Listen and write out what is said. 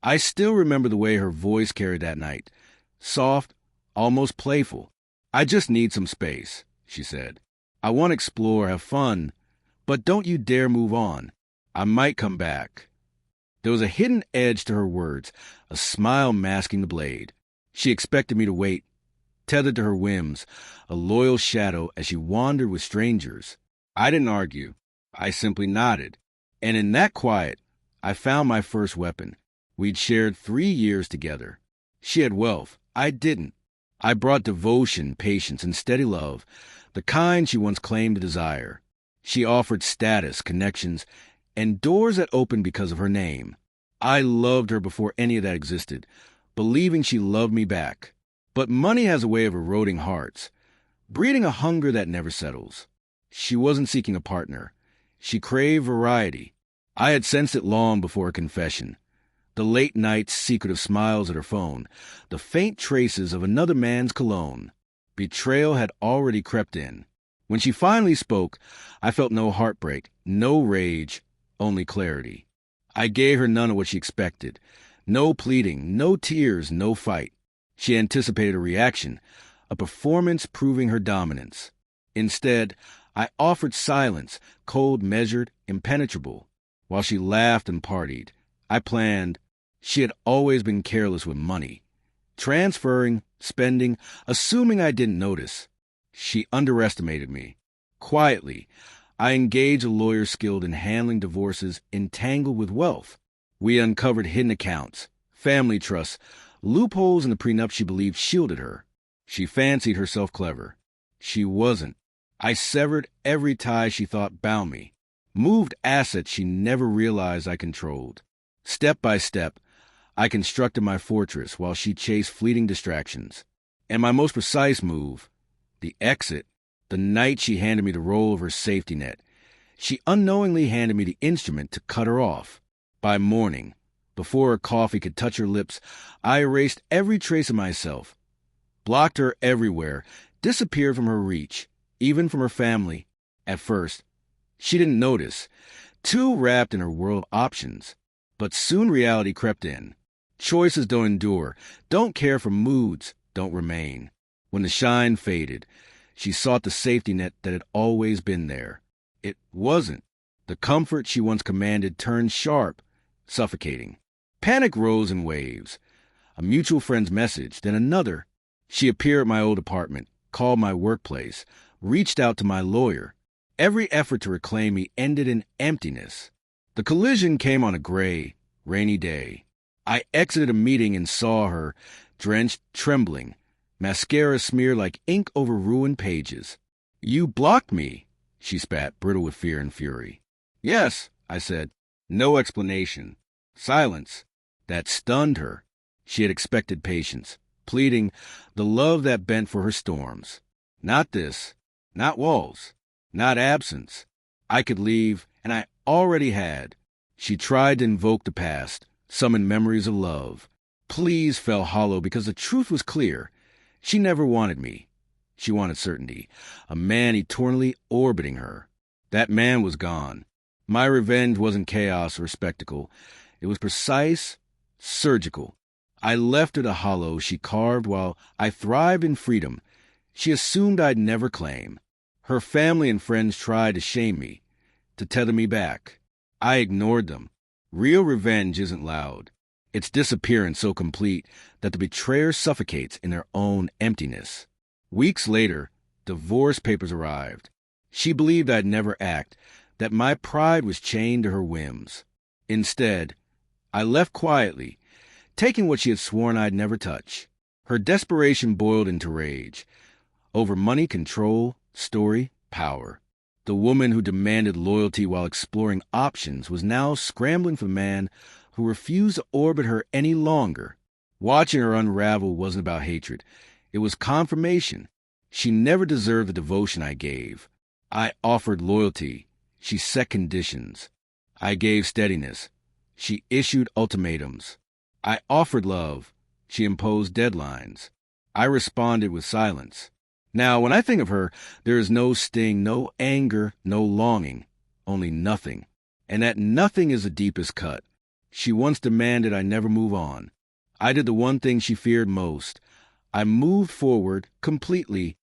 I still remember the way her voice carried that night. Soft, almost playful. "I just need some space," she said. "I want to explore, have fun, but don't you dare move on. I might come back." There was a hidden edge to her words, a smile masking the blade. She expected me to wait, tethered to her whims, a loyal shadow as she wandered with strangers. I didn't argue. I simply nodded. And in that quiet, I found my first weapon. We'd shared 3 years together. She had wealth. I didn't. I brought devotion, patience, and steady love, the kind she once claimed to desire. She offered status, connections, and doors that opened because of her name. I loved her before any of that existed, believing she loved me back. But money has a way of eroding hearts, breeding a hunger that never settles. She wasn't seeking a partner. She craved variety. I had sensed it long before a confession. The late nights, secretive smiles at her phone, the faint traces of another man's cologne. Betrayal had already crept in. When she finally spoke, I felt no heartbreak, no rage, only clarity. I gave her none of what she expected. No pleading, no tears, no fight. She anticipated a reaction, a performance proving her dominance. Instead, I offered silence, cold, measured, impenetrable. While she laughed and partied, I planned. She had always been careless with money. Transferring, spending, assuming I didn't notice. She underestimated me. Quietly, I engaged a lawyer skilled in handling divorces entangled with wealth. We uncovered hidden accounts, family trusts, loopholes in the prenup she believed shielded her. She fancied herself clever. She wasn't. I severed every tie she thought bound me, moved assets she never realized I controlled. Step by step, I constructed my fortress while she chased fleeting distractions. And my most precise move, the exit, the night she handed me the roll of her safety net, she unknowingly handed me the instrument to cut her off. By morning, before her coffee could touch her lips, I erased every trace of myself, blocked her everywhere, disappeared from her reach, even from her family. At first, she didn't notice, too wrapped in her world options. But soon reality crept in. Choices don't endure, don't care for moods, don't remain. When the shine faded, she sought the safety net that had always been there. It wasn't. The comfort she once commanded turned sharp, suffocating. Panic rose in waves. A mutual friend's message, then another. She appeared at my old apartment, called my workplace, reached out to my lawyer. Every effort to reclaim me ended in emptiness. The collision came on a gray, rainy day. I exited a meeting and saw her, drenched, trembling, mascara smeared like ink over ruined pages. "You blocked me," she spat, brittle with fear and fury. "Yes," I said. No explanation. Silence. That stunned her. She had expected patience, pleading, the love that bent for her storms. Not this. Not walls. Not absence. I could leave, and I already had. She tried to invoke the past, summon memories of love. Pleas fell hollow because the truth was clear. She never wanted me. She wanted certainty, a man eternally orbiting her. That man was gone. My revenge wasn't chaos or spectacle. It was precise, surgical. I left her the hollow she carved while I thrived in freedom. She assumed I'd never claim. Her family and friends tried to shame me, to tether me back. I ignored them. Real revenge isn't loud. Its disappearance so complete that the betrayer suffocates in their own emptiness. Weeks later, divorce papers arrived. She believed I'd never act, that my pride was chained to her whims. Instead, I left quietly, taking what she had sworn I'd never touch. Her desperation boiled into rage. Over money, control, story, power. The woman who demanded loyalty while exploring options was now scrambling for the man who refused to orbit her any longer. Watching her unravel wasn't about hatred. It was confirmation. She never deserved the devotion I gave. I offered loyalty. She set conditions. I gave steadiness. She issued ultimatums. I offered love. She imposed deadlines. I responded with silence. Now, when I think of her, there is no sting, no anger, no longing, only nothing. And that nothing is the deepest cut. She once demanded I never move on. I did the one thing she feared most. I moved forward completely